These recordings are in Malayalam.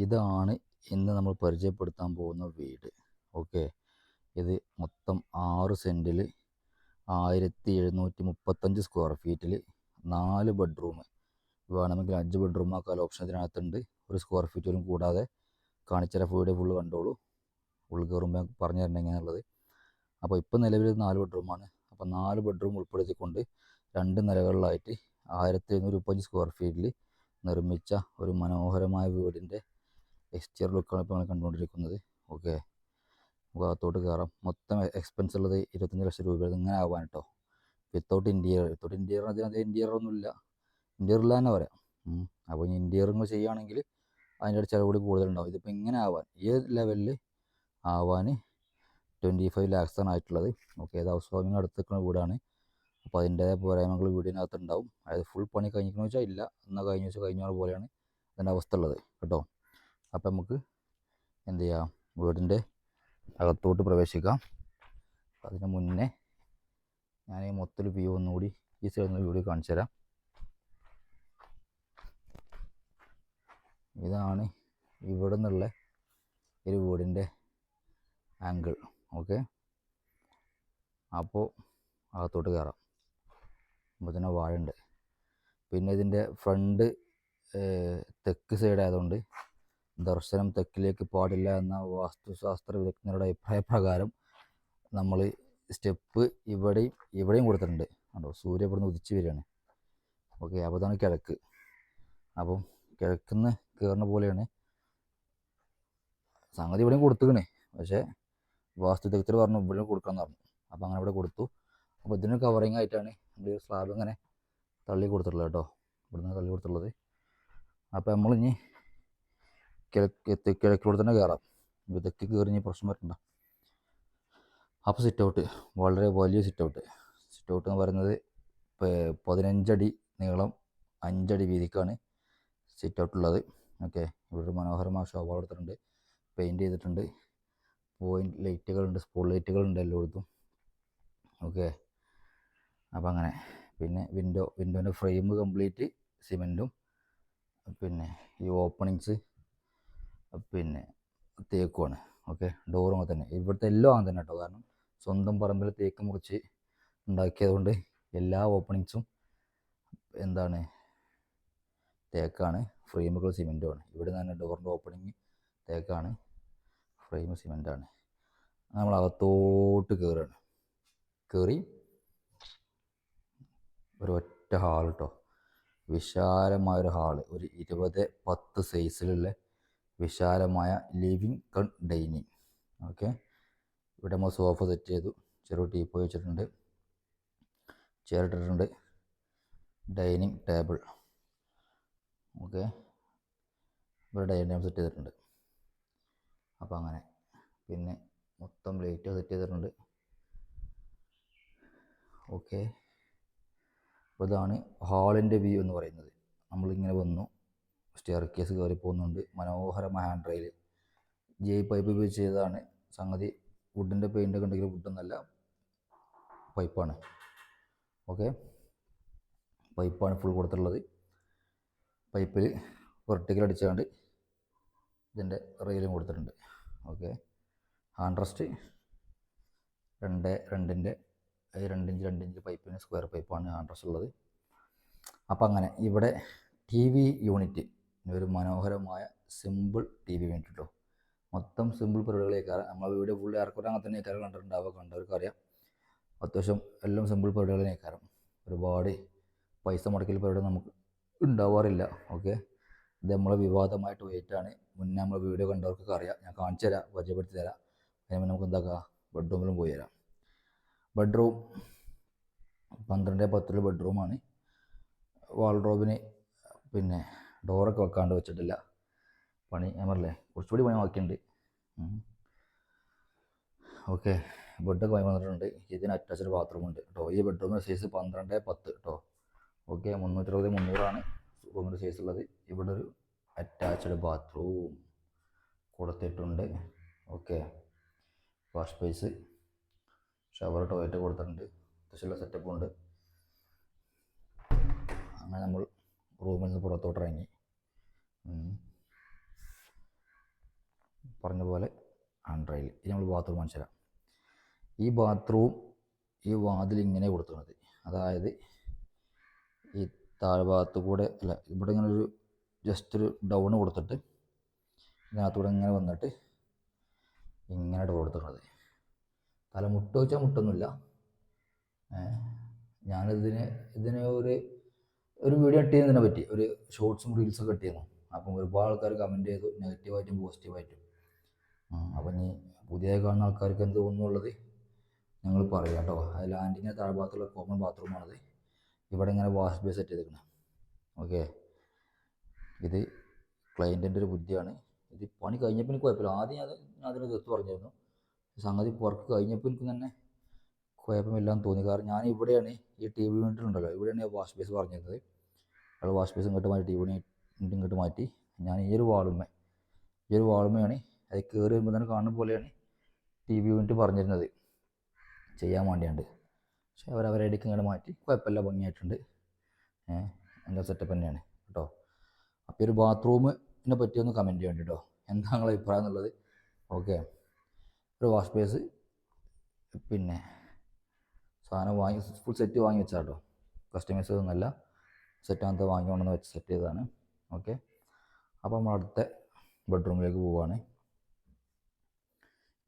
ഇതാണ് ഇന്ന് നമ്മൾ പരിചയപ്പെടുത്താൻ പോകുന്ന വീട്. ഓക്കെ, ഇത് മൊത്തം 6 സെൻറ്റിൽ 1735 സ്ക്വയർ ഫീറ്റിൽ 4 ബെഡ്റൂം, വേണമെങ്കിൽ 5 ബെഡ്റൂം ആക്കാനുള്ള ഓപ്ഷൻ ഇതിനകത്തുണ്ട്. ഒരു സ്ക്വയർ ഫീറ്റിലും കൂടാതെ കാണിച്ചാൽ വീട് ഫുള്ള് കണ്ടോളൂ. ഉള്ളിൽ കയറുമ്പോൾ പറഞ്ഞു തരണം എങ്ങനെയാണുള്ളത്. അപ്പോൾ ഇപ്പം നിലവിൽ 4 ബെഡ്റൂമാണ്. അപ്പോൾ 4 ബെഡ്റൂം ഉൾപ്പെടുത്തിക്കൊണ്ട് 2 നിലകളിലായിട്ട് 1735 സ്ക്വയർ ഫീറ്റിൽ നിർമ്മിച്ച ഒരു മനോഹരമായ വീടിൻ്റെ എക്സ്റ്റീരിയർ ലുക്കാണ് ഇപ്പോൾ നമ്മൾ കണ്ടുകൊണ്ടിരിക്കുന്നത്. ഓക്കെ, ഭാഗത്തോട്ട് കയറാം. മൊത്തം എക്സ്പെൻസ് ഉള്ളത് 25 ലക്ഷം രൂപ. ഇങ്ങനെ ആവാൻ കേട്ടോ. വിത്തൗട്ട് ഇൻറ്റീരിയർ അതിനകത്ത് ഇൻറ്റീരിയർ ഒന്നുമില്ല, ഇൻറ്റീരിയറിൽ തന്നെ പറയാം. അപ്പോൾ ഇനി ഇൻറ്റീരിയർ ചെയ്യുകയാണെങ്കിൽ അതിൻ്റെ ചിലവ് കൂടി കൂടുതലുണ്ടാവും. ഇതിപ്പോൾ ഇങ്ങനെ ആവാൻ, ഈ ലെവലിൽ ആവാൻ 25 ലാക്സാണ് ആയിട്ടുള്ളത്. ഓക്കെ, ഇത് ഹൗസ് വാമിങ് അടുത്ത് നിൽക്കുന്ന വീടാണ്. അപ്പോൾ അതിൻ്റേതായ പോരായ്മകൾ വീടിനകത്ത് ഉണ്ടാവും. അതായത് ഫുൾ പണി കഴിഞ്ഞിരിക്കണമെന്ന് വെച്ചാൽ ഇല്ല, എന്നാൽ കഴിഞ്ഞ പോലെയാണ് അതിൻ്റെ അവസ്ഥ ഉള്ളത് കേട്ടോ. അപ്പം നമുക്ക് എന്ത് ചെയ്യാം, വീടിൻ്റെ അകത്തോട്ട് പ്രവേശിക്കാം. അതിന് മുന്നേ ഞാൻ ഈ മൊത്തത്തിൽ വ്യൂ ഒന്നുകൂടി ഈ സൈഡിൽ നിന്ന് വീഡിയോ കാണിച്ചു തരാം. ഇതാണ് ഇവിടെ നിന്നുള്ള ഒരു വീടിൻ്റെ ആംഗിൾ. ഓക്കെ, അപ്പോൾ അകത്തോട്ട് കയറാം. അപ്പോൾ തന്നെ വാഴയുണ്ട്. പിന്നെ ഇതിൻ്റെ ഫ്രണ്ട് തെക്ക് സൈഡ് ആയതുകൊണ്ട് ദർശനം തെക്കിലേക്ക് പാടില്ല എന്ന വാസ്തുശാസ്ത്ര വിദഗ്ധരുടെ അഭിപ്രായപ്രകാരം നമ്മൾ സ്റ്റെപ്പ് ഇവിടെയും കൊടുത്തിട്ടുണ്ട്. കണ്ടോ, സൂര്യ ഇവിടുന്ന് ഉദിച്ച് വരികയാണ്. ഓക്കെ, അപ്പോൾ ഇതാണ് കിഴക്ക്. അപ്പം കിഴക്കുന്ന് കയറുന്ന പോലെയാണ് സംഗതി. ഇവിടെയും കൊടുത്തുകണേ, പക്ഷേ വാസ്തു വിദഗ്ധർ പറഞ്ഞു ഇവിടെ കൊടുക്കാമെന്ന് പറഞ്ഞു. അപ്പോൾ അങ്ങനെ ഇവിടെ കൊടുത്തു. അപ്പോൾ ഇതിന് കവറിങ് ആയിട്ടാണ് നമ്മൾ സ്ലാബ് ഇങ്ങനെ തള്ളി കൊടുത്തിട്ടുള്ളത് കേട്ടോ. ഇവിടുന്ന് തള്ളി കൊടുത്തിട്ടുള്ളത്. അപ്പോൾ നമ്മളിനി കിഴക്കിലൂടെ തന്നെ കയറാം. ഇപ്പോൾ തെക്ക് കയറി ഇനി പ്രശ്നം വരണ്ട. അപ്പോൾ സിറ്റ് ഔട്ട്, വളരെ വലിയ സിറ്റ് ഔട്ട് എന്ന് പറയുന്നത് 15 അടി നീളം 5 അടി വീതിക്കാണ് സിറ്റ് ഔട്ടുള്ളത്. ഓക്കെ, ഇവിടെ ഒരു മനോഹരമായ ഷോവ എടുത്തിട്ടുണ്ട്, പെയിൻറ്റ് ചെയ്തിട്ടുണ്ട്, പോയിൻറ്റ് ലൈറ്റുകളുണ്ട്, സ്പോട്ട് ലൈറ്റുകളുണ്ട് എല്ലായിടത്തും. ഓക്കെ, അപ്പോൾ അങ്ങനെ. പിന്നെ വിൻഡോൻ്റെ ഫ്രെയിം കംപ്ലീറ്റ് സിമെൻറ്റും, പിന്നെ ഈ ഓപ്പണിങ്സ് പിന്നെ തേക്കുമാണ്. ഓക്കെ, ഡോറും അങ്ങനെ തന്നെ. ഇവിടുത്തെ എല്ലാം അങ്ങനെ തന്നെ കേട്ടോ. കാരണം സ്വന്തം പറമ്പിൽ തേക്ക് മുറിച്ച് ഉണ്ടാക്കിയതുകൊണ്ട് എല്ലാ ഓപ്പണിങ്സും എന്താണ് തേക്കാണ്, ഫ്രെയിമുകൾ സിമെൻറ്റുമാണ്. ഇവിടെ തന്നെ ഡോറിൻ്റെ ഓപ്പണിങ് തേക്കാണ്, ഫ്രെയിം സിമെൻറ്റാണ്. നമ്മൾ അകത്തോട്ട് കയറുകയാണ്. കയറി ഒരൊറ്റ ഹാൾ കേട്ടോ, വിശാലമായൊരു ഹാള്, ഒരു 20x10 സൈസിലുള്ള വിശാലമായ ലിവിങ് കം ഡൈനിങ്. ഓക്കെ, ഇവിടെ നമ്മൾ സോഫ സെറ്റ് ചെയ്തു, ചെറിയ ടീപ്പോയ് വെച്ചിട്ടുണ്ട്, ചെയർ ഇട്ടിട്ടുണ്ട്, ഡൈനിങ് ടേബിൾ. ഓക്കെ, ഇവിടെ ഡൈനിങ് ടേബിൾ സെറ്റ് ചെയ്തിട്ടുണ്ട്. അപ്പോൾ അങ്ങനെ. പിന്നെ മൊത്തം ലൈറ്റ് സെറ്റ് ചെയ്തിട്ടുണ്ട്. ഓക്കെ, അപ്പോൾ ഇതാണ് ഹാളിൻ്റെ വ്യൂ എന്ന് പറയുന്നത്. നമ്മളിങ്ങനെ വന്നു, സ്റ്റെയർ കേസ് കയറി പോകുന്നുണ്ട്. മനോഹരമായ ഹാൻഡ് റെയിൽ പൈപ്പ് ഉപയോഗിച്ച് ചെയ്തതാണ്. സംഗതി വുഡിൻ്റെ പെയിൻ്റൊക്കെ ഉണ്ടെങ്കിൽ വുഡൊന്നല്ല, പൈപ്പാണ്. ഓക്കെ, പൈപ്പാണ് ഫുൾ കൊടുത്തിട്ടുള്ളത്. പൈപ്പിൽ വെർട്ടിക്കൽ അടിച്ചുകൊണ്ട് ഇതിൻ്റെ റെയിലും കൊടുത്തിട്ടുണ്ട്. ഓക്കെ, ഹാൻഡ് റെസ്റ്റ് 2.2 2 ഇഞ്ച് പൈപ്പിന് സ്ക്വയർ പൈപ്പാണ് ഹാൻഡ് റെസ്റ്റ് ഉള്ളത്. അപ്പം അങ്ങനെ ഇവിടെ TV യൂണിറ്റ്, ഒരു മനോഹരമായ സിമ്പിൾ TV യൂണിറ്റ് കേട്ടോ. മൊത്തം സിമ്പിൾ പരിപാടികളേക്കാരം. നമ്മളെ വീഡിയോ ഫുള്ള് ഏറെക്കുറെ അങ്ങനെ തന്നെ ഏക്കാരം കണ്ടിട്ടുണ്ടാവുക, കണ്ടവർക്ക് അറിയാം. അത്യാവശ്യം എല്ലാം സിമ്പിൾ പരിപാടികളേക്കാരം. ഒരുപാട് പൈസ മുടക്കൽ പരിപാടി നമുക്ക് ഉണ്ടാവാറില്ല. ഓക്കെ, ഇത് നമ്മളെ വിവാദമായ ടോയ്ലറ്റാണ്. മുന്നേ നമ്മളെ വീഡിയോ കണ്ടവർക്കൊക്കെ അറിയാം. ഞാൻ കാണിച്ചു തരാം, പരിചയപ്പെടുത്തി തരാം. അതിന് നമുക്ക് എന്താക്കാം, ബെഡ്റൂമിലും പോയി തരാം. ബെഡ്റൂം 12x10 ബെഡ്റൂമാണ്. വാൾഡ്രോബിന് പിന്നെ ഡോറൊക്കെ വെക്കാണ്ട് വെച്ചിട്ടില്ല. പണി ഞാൻ പറഞ്ഞില്ലേ, കുറച്ചുകൂടി പണി ബാക്കിയുണ്ട്. ഓക്കെ, ബെഡൊക്കെ വാങ്ങി വന്നിട്ടുണ്ട്. ഇതിന് അറ്റാച്ച്ഡ് ബാത്റൂം ഉണ്ട് കേട്ടോ. ഈ ബെഡ്റൂമിൻ്റെ സൈസ് 12x10 കേട്ടോ. ഓക്കെ, 360x300 റൂമിൻ്റെ സൈസ് ഉള്ളത്. ഇവിടെ ഒരു അറ്റാച്ച്ഡ് ബാത്റൂം കൊടുത്തിട്ടുണ്ട്. Okay, wash space, shower, toilet കൊടുത്തിട്ടുണ്ട്. അത്യാവശ്യമുള്ള സെറ്റപ്പും ഉണ്ട്. അങ്ങനെ നമ്മൾ റൂമിൽ നിന്ന് പുറത്തോട്ട് ഇറങ്ങി. പറഞ്ഞ പോലെ ആൻഡ്രോയിൽ. ഇനി നമ്മൾ ബാത്റൂം കാണിച്ചു തരാം. ഈ ബാത്റൂം ഈ വാതിൽ ഇങ്ങനെ കൊടുക്കുന്നത്, അതായത് ഈ താഴ്ഭാഗത്ത് കൂടെ അല്ല, ഇവിടെ ഇങ്ങനെ ഒരു ജസ്റ്റ് ഒരു ഡൗൺ കൊടുത്തിട്ട് ഇതിനകത്തൂടെ ഇങ്ങനെ വന്നിട്ട് ഇങ്ങനെ ഡോർ കൊടുത്തിട്ടുള്ളത്. തല മുട്ട് വെച്ചാൽ മുട്ടൊന്നുമില്ല. ഇതിനെ ഒരു വീഡിയോ ഇട്ട് ചെയ്യുന്നതിനെ പറ്റി ഒരു ഷോർട്സും റീൽസൊക്കെ ഇട്ട് ചെയ്യുന്നു. അപ്പം ഒരുപാട് ആൾക്കാർ കമൻറ്റ് ചെയ്തു, നെഗറ്റീവായിട്ടും പോസിറ്റീവായിട്ടും. അപ്പം ഇനി പുതിയതായി കാണുന്ന ആൾക്കാർക്ക് എന്ത് തോന്നുന്നുള്ളത് ഞങ്ങൾ പറയാം കേട്ടോ. അത് ലാൻഡിങ്ങിന് താഴ്ഭാഗത്തുള്ള കോമൺ ബാത്റൂമാണത്. ഇവിടെ ഇങ്ങനെ വാഷ് ബേസ് സെറ്റ് ചെയ്തിരിക്കണം. ഓക്കെ, ഇത് ക്ലയൻറ്റിൻ്റെ ഒരു ബുദ്ധിയാണ്. ഇത് പണി കഴിഞ്ഞപ്പോൾ എനിക്ക് കുഴപ്പമില്ല. ആദ്യം ഞാൻ അതിന് തീർത്ത് പറഞ്ഞിരുന്നു. സംഗതി വർക്ക് കഴിഞ്ഞപ്പോൾ എനിക്ക് തന്നെ കുഴപ്പമില്ലാന്ന് തോന്നി. കാരണം ഞാൻ ഇവിടെയാണ് ഈ ടി വി യൂണിറ്റ് ഉണ്ടല്ലോ, ഇവിടെയാണ് വാഷ് ബേസ് പറഞ്ഞിരുന്നത്. അത് വാഷ് ബേസ് ഇങ്ങോട്ട് മാറ്റി ടി വി യൂണിറ്റ് ഇങ്ങോട്ട് മാറ്റി ഞാൻ ഈ ഒരു വാളുമയാണ് അത് കയറി വരുമ്പോൾ തന്നെ കാണുന്ന പോലെയാണ് ടി വി യൂണിറ്റ് പറഞ്ഞിരുന്നത് ചെയ്യാൻ വേണ്ടിയുണ്ട്. പക്ഷേ അവരവരുടെ ഇടയ്ക്ക് ഇങ്ങനെ മാറ്റി കുഴപ്പമില്ല, ഭംഗിയായിട്ടുണ്ട്. നല്ല സെറ്റപ്പ് തന്നെയാണ് കേട്ടോ. അപ്പോൾ ഒരു ബാത്റൂമിനെ പറ്റിയൊന്ന് കമൻറ്റ് ചെയ്യണം കേട്ടോ, എന്താ നിങ്ങളുടെ അഭിപ്രായം എന്നുള്ളത്. ഓക്കെ, ഒരു വാഷ് ബേസ് പിന്നെ സാധനം വാങ്ങി ഫുൾ സെറ്റ് വാങ്ങി വെച്ചാൽ കേട്ടോ, കസ്റ്റമൈസ് ഒന്നുമല്ല, സെറ്റാകത്ത് വാങ്ങിക്കൊണ്ടെന്ന് വെച്ച് സെറ്റ് ചെയ്തതാണ്. ഓക്കെ, അപ്പോൾ നമ്മൾ അടുത്ത ബെഡ്റൂമിലേക്ക് പോവുകയാണ്.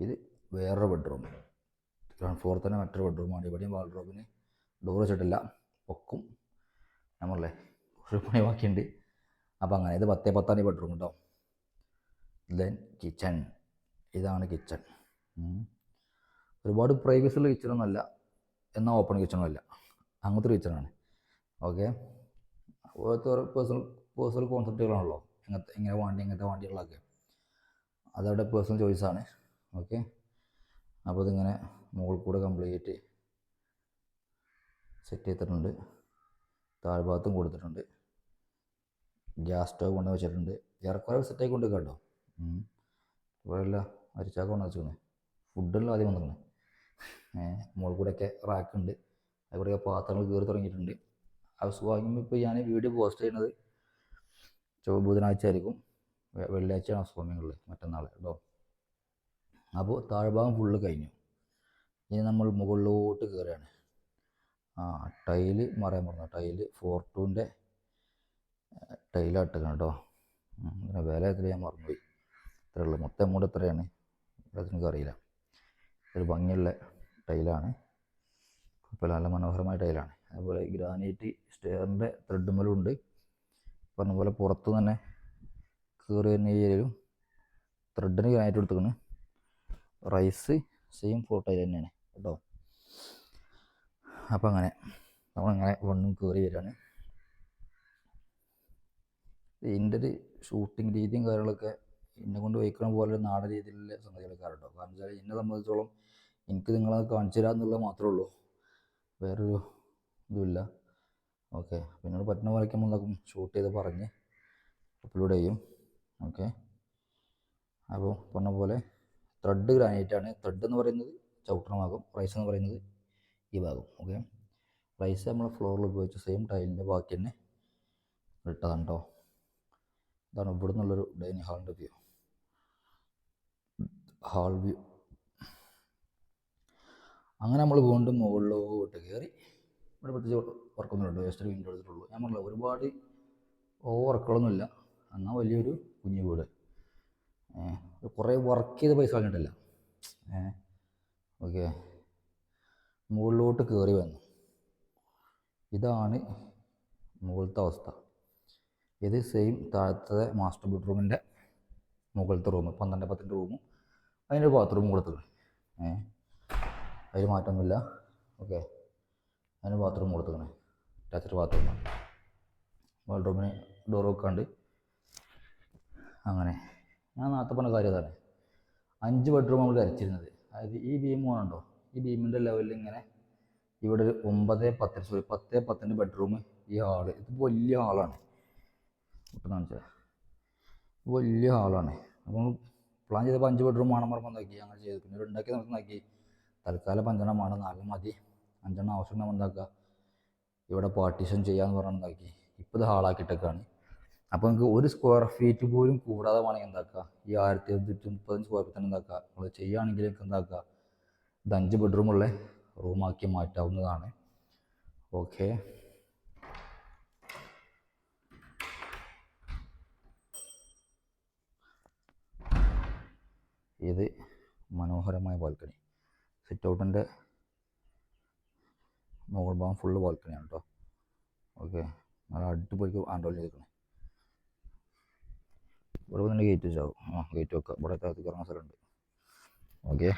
ഇത് വേറൊരു ബെഡ്റൂം, ഗ്രൗണ്ട് ഫ്ലോറിൽ തന്നെ മറ്റൊരു ബെഡ്റൂമാണ്. ഇവിടെയും വാൾഡ്രോബിന് ഡോർ വെച്ചിട്ടില്ല, പൊക്കും നമ്മളല്ലേ കുറച്ച് പണി ബാക്കിയുണ്ട്. അപ്പോൾ അങ്ങനെ ഇത് 10-10 ഈ ബെഡ്റൂം കേട്ടോ. ദെൻ കിച്ചൺ, ഇതാണ് കിച്ചൺ. ഒരുപാട് പ്രൈവസി ഉള്ള കിച്ചണൊന്നുമല്ല, എന്നാൽ ഓപ്പൺ കിച്ചണും അല്ല, അങ്ങനത്തെ ഒരു കിച്ചണാണ്. ഓക്കെ, ഓരോരുത്തർ പേഴ്സണൽ കോൺസെപ്റ്റുകളാണല്ലോ, ഇങ്ങനെ ഇങ്ങനത്തെ വണ്ടികളൊക്കെ, അതവിടെ പേഴ്സണൽ ചോയ്സാണ്. ഓക്കെ, അപ്പോൾ ഇതിങ്ങനെ മുകളിൽ കൂടെ കംപ്ലീറ്റ് സെറ്റ് ചെയ്തിട്ടുണ്ട്. താഴ്ഭാഗത്തും കൊടുത്തിട്ടുണ്ട്. ഗ്യാസ് സ്റ്റവ് കൊണ്ട് വെച്ചിട്ടുണ്ട്. ഏറെക്കുറെ സെറ്റായി കൊണ്ട് കേട്ടോ. ഇവിടെയല്ല അരിച്ചാക്ക കൊണ്ട് വെച്ചിരുന്നത്, ഫുഡെല്ലാം ആദ്യം വന്നിരുന്നത്. മുകളിൽ കൂടെയൊക്കെ റാക്കുണ്ട്, അതുകൂടെയൊക്കെ പാത്രങ്ങൾ കയറി തുടങ്ങിയിട്ടുണ്ട്. ഹൗസ് വാങ്ങിക്കുമ്പോൾ ഇപ്പോൾ ഞാൻ വീഡിയോ പോസ്റ്റ് ചെയ്യുന്നത് ബുധനാഴ്ച ആയിരിക്കും, വെള്ളിയാഴ്ചയാണ് ഹൗസ് വാമിങ്ങുള്ളത്, മറ്റന്നാൾ കേട്ടോ. അപ്പോൾ താഴ്ഭാഗം ഫുള്ള് കഴിഞ്ഞു. ഇനി നമ്മൾ മുകളിലോട്ട് കയറുകയാണ്. ടൈല് മറയാൻ പറഞ്ഞു, ടൈല് 4-2-ൻ്റെ ടൈലാണ് ഇട്ടേക്കണം കേട്ടോ. ഇതിന് വില എത്ര ഞാൻ മറന്നുപോയി, ഇത്രയേ ഉള്ളൂ. മൊത്തം എമൗണ്ട് എത്രയാണ് എനിക്ക് അറിയില്ല. ഒരു ഭംഗിയുള്ള ടൈലാണ്, ഇപ്പോൾ നല്ല മനോഹരമായ ടൈലാണ്. അതുപോലെ ഗ്രാനൈറ്റ് സ്റ്റെയറിൻ്റെ ത്രെഡുമ്മലും ഉണ്ട്. പറഞ്ഞ പോലെ പുറത്ത് തന്നെ കയറി വരുന്ന ഏരിയയിലും ത്രെഡിന് ഗ്രാനൈറ്റ് എടുത്തേക്കണ്. റൈസ് സെയിം 4 ടൈൽ തന്നെയാണ് കേട്ടോ. അപ്പം അങ്ങനെ നമ്മളങ്ങനെ വണ്ണും കയറി വരികയാണ്. ഇതിൻ്റെ ഒരു ഷൂട്ടിങ് രീതിയും കാര്യങ്ങളൊക്കെ എന്നെ കൊണ്ട് വയ്ക്കണ പോലെ നാടൻ രീതിയിലുള്ള സംഗതികളൊക്കെ കേട്ടോ. കാരണം വെച്ചാൽ എന്നെ സംബന്ധിച്ചോളം എനിക്ക് നിങ്ങളത് കാണിച്ചു തരാം എന്നുള്ളത് മാത്രമേ ഉള്ളൂ, വേറൊരു ഇതുമില്ല. ഓക്കെ, പിന്നീട് പറ്റുന്ന പോലെയൊക്കെ നമ്മൾ ഷൂട്ട് ചെയ്ത് പറഞ്ഞ് അപ്ലോഡ് ചെയ്യും. ഓക്കെ, അപ്പോൾ പറഞ്ഞ പോലെ ത്രെഡ് ഗ്രാനൈറ്റാണ്. ത്രെഡ് എന്ന് പറയുന്നത് ചവിട്ടണ ഭാഗം, റൈസ് എന്ന് പറയുന്നത് ഈ ഭാഗം. ഓക്കെ, റൈസ് നമ്മൾ ഫ്ലോറിൽ ഉപയോഗിച്ച് സെയിം ടൈലിൻ്റെ ബാക്കി തന്നെ ഇട്ടതാണ് കേട്ടോ. ഇതാണ് ഇവിടെ നിന്നുള്ളൊരു ഡൈനിങ് ഹാളിൻ്റെ വ്യൂ, ഹാൾ വ്യൂ. അങ്ങനെ നമ്മൾ വീണ്ടും മുകളിലോട്ട് കയറി. ഇവിടെ പ്രത്യേകിച്ച് വർക്കൊന്നുമില്ല, വേസ്റ്റ് വിൻഡോ എടുത്തിട്ടുള്ളൂ. ഞാൻ പറഞ്ഞില്ല ഒരുപാട് വർക്കുകളൊന്നുമില്ല, എന്നാൽ വലിയൊരു കുഞ്ഞു വീട്. കുറേ വർക്ക് ചെയ്ത് പൈസ കളഞ്ഞിട്ടില്ല. ഓക്കെ, മുകളിലോട്ട് കയറി വന്നു. ഇതാണ് മുകളിലത്തെ അവസ്ഥ. ഇത് സെയിം താഴത്തെ മാസ്റ്റർ ബെഡ്റൂമിൻ്റെ മുകളിലത്തെ റൂം, 12-10 റൂമും അതിൻ്റെ ബാത്റൂം കൊടുത്തത്. അതിൽ മാറ്റമൊന്നുമില്ല. ഓക്കെ, അതിന് ബാത്റൂം കൊടുത്തതാണ്, അറ്റാച്ച്ഡ് ബാത്റൂമാണ്. ബാത്റൂമിന് ഡോർ വെക്കാണ്ട്. അങ്ങനെ ഞാൻ നേരത്തെ പറഞ്ഞ കാര്യം അതാണ്, 5 ബെഡ്റൂം നമ്മൾ വരച്ചിരുന്നത്. അതായത് ഈ ബീം വേണുണ്ടോ, ഈ ബീമിൻ്റെ ലെവലിൽ ഇങ്ങനെ ഇവിടെ ഒരു 10-10 ബെഡ്റൂം. ഈ ഹാള് ഇത് വലിയ ഹാളാണ്, കാണിച്ചാൽ വലിയ ഹാളാണ്. അപ്പോൾ പ്ലാൻ ചെയ്തപ്പോൾ 5 ബെഡ്റൂം വേണം പറഞ്ഞ് നോക്കി, അങ്ങനെ ചെയ്തു. പിന്നെ ഉണ്ടാക്കി നോക്കി തൽക്കാലം 5 വേണം, 4 മതി, 5 ആവശ്യം നമ്മൾ എന്താക്കുക ഇവിടെ പാർട്ടീഷൻ ചെയ്യാമെന്ന് പറഞ്ഞ് നോക്കി. ഇപ്പോൾ ഇത് ഹാളാക്കിയിട്ടൊക്കെയാണ്. അപ്പോൾ നിങ്ങൾക്ക് ഒരു സ്ക്വയർ ഫീറ്റ് പോലും കൂടാതെ വേണമെങ്കിൽ എന്താക്കുക, ഈ 1735 സ്ക്വയർ ഫീറ്റ് തന്നെ എന്താക്കുക, നമ്മൾ ചെയ്യുകയാണെങ്കിൽ നിങ്ങൾക്ക് എന്താക്കുക, ഇത് 5 ബെഡ്റൂമുള്ള റൂമാക്കി മാറ്റാവുന്നതാണ്. ഓക്കെ, ഇത് മനോഹരമായ ബാൽക്കണി. സിറ്റ് ഔട്ടിൻ്റെ മുകൾ ഭാഗം ഫുള്ള് ബാൽക്കണിയാണ് കേട്ടോ. ഓക്കെ, നല്ല അടിപൊളിക്ക് ആൻഡ്രോയിൽ ചെയ്തിരിക്കണേ. ഇവിടെ വന്നിട്ട് ഗേറ്റ് വെച്ചാവും. ഗേറ്റ് വെക്കാം, ഇവിടെ താഴത്തേക്ക് ഇറങ്ങുന്ന സ്ഥലമുണ്ട്. ഓക്കെ,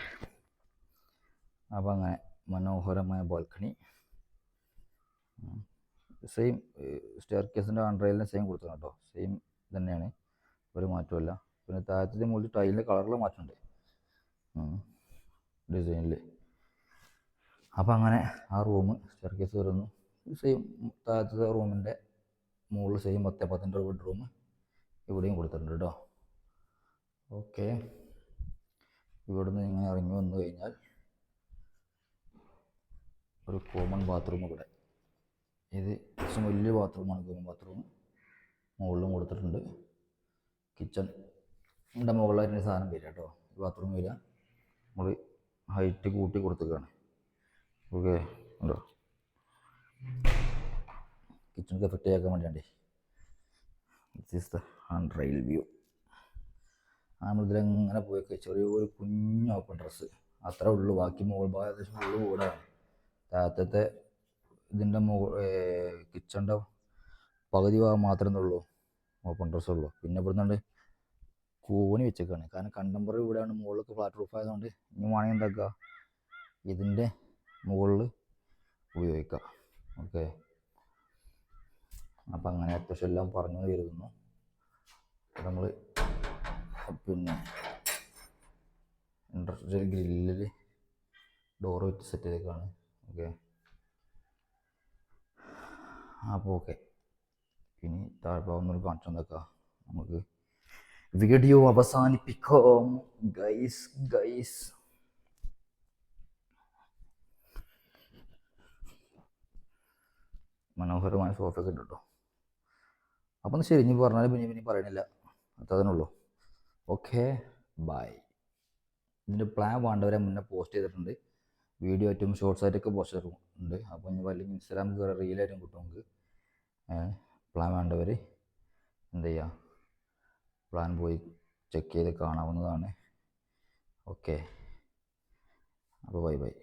അപ്പോൾ അങ്ങനെ മനോഹരമായ ബാൽക്കണി. സെയിം സ്റ്റെയർ കേസിൻ്റെ ആൻഡ്രോയിലിൻ്റെ സെയിം കൊടുത്തത് കേട്ടോ. സെയിം തന്നെയാണ്, ഒരു മാറ്റമില്ല. പിന്നെ താഴത്തെ മുകളിൽ ടൈലിൻ്റെ കളറിൽ മാറ്റമുണ്ട് ഡിസൈനിൽ. അപ്പോൾ അങ്ങനെ ആ റൂം സ്റ്റെയർ കേസ് വരുന്നു. സെയിം താഴത്തെ റൂമിൻ്റെ മുകളിൽ സെയിം 10 ബെഡ്റൂം ഇവിടെയും കൊടുത്തിട്ടുണ്ട് കേട്ടോ. ഓക്കെ, ഇവിടുന്ന് ഇങ്ങനെ ഇറങ്ങി വന്നു കഴിഞ്ഞാൽ ഒരു കോമൺ ബാത്റൂം ഇവിടെ. ഇത് കുറച്ചും വലിയ ബാത്റൂമാണ്, കോമൺ ബാത്റൂം മുകളിലും കൊടുത്തിട്ടുണ്ട്. കിച്ചൺ ഇതിൻ്റെ മുകളിലായിട്ട് സാധനം വരിക കേട്ടോ, ഈ ബാത്റൂം വരിക. നമ്മൾ ഹൈറ്റ് കൂട്ടി കൊടുത്തേക്കാണ്. ഓക്കെ, ഉണ്ടോ കിച്ചണൊക്കെ ഫിറ്റ് ചെയ്യാൻ വേണ്ടിയാണ്ടേ. This is the android view. നമ്മളിതിലെങ്ങനെ പോയി ചെറിയൊരു കുഞ്ഞ് ഓപ്പൺ ഡ്രസ്സ് അത്രേ ഉള്ളൂ. ബാക്കി മുകൾ ഭാഗം ഏകദേശം ഉള്ളു കൂടാണ്. താഴത്തെ ഇതിൻ്റെ കിച്ചണിൻ്റെ പകുതി ഭാഗം മാത്രമേ ഉള്ളൂ ഓപ്പൺ ഡ്രസ്സ് ഉള്ളൂ. പിന്നെ ഇവിടുന്ന് കൂനി വെച്ചേക്കാണ്, കാരണം കണ്ടംപററി ഇവിടെയാണ്. മുകളിലൊക്കെ ഫ്ലാറ്റ് റൂഫ് ആയതുകൊണ്ട് ഇനി വേണമെങ്കിൽ എന്താക്കുക, ഇതിൻ്റെ മുകളിൽ ഉപയോഗിക്കാം. ഓക്കെ, അപ്പം അങ്ങനെ അത്യാവശ്യം എല്ലാം പറഞ്ഞു കരുതുന്നു. നമ്മൾ പിന്നെ ഇൻഡസ്ട്രിയൽ ഗ്രില്ലിൽ ഡോറ് വെച്ച് സെറ്റ് ചെയ്തേക്കാണ്. ഓക്കെ, അപ്പോൾ ഓക്കെ, ഇനി താഴ്ഭാഗം ഒന്ന് കാണിച്ചു തന്നേക്കാം. നമുക്ക് വീഡിയോ അവസാനിപ്പിക്കാം ഗൈസ്. മനോഹരമായ സോഫയൊക്കെ ഉണ്ട് കേട്ടോ. അപ്പം ശരി, ഇനി പറഞ്ഞാലും പിന്നെ പറയണില്ല, അത്രതന്നുള്ളൂ. Okay, bye. ഇതിൻ്റെ പ്ലാൻ വേണ്ടവരെ മുന്നേ പോസ്റ്റ് ചെയ്തിട്ടുണ്ട്. വീഡിയോ ആയിട്ടും ഷോർട്സ് ആയിട്ടൊക്കെ പോസ്റ്റ് ചെയ്തിട്ടുണ്ട്. അപ്പോൾ ഇനി അല്ലെങ്കിൽ ഇൻസ്റ്റാഗ്രാം കയറി റീലായിട്ടും കിട്ടും നമുക്ക്. പ്ലാൻ വേണ്ടവർ എന്ത് ചെയ്യുക, പ്ലാൻ പോയി ചെക്ക് ചെയ്ത് കാണാവുന്നതാണ്. ഓക്കെ, അപ്പോൾ ബൈ.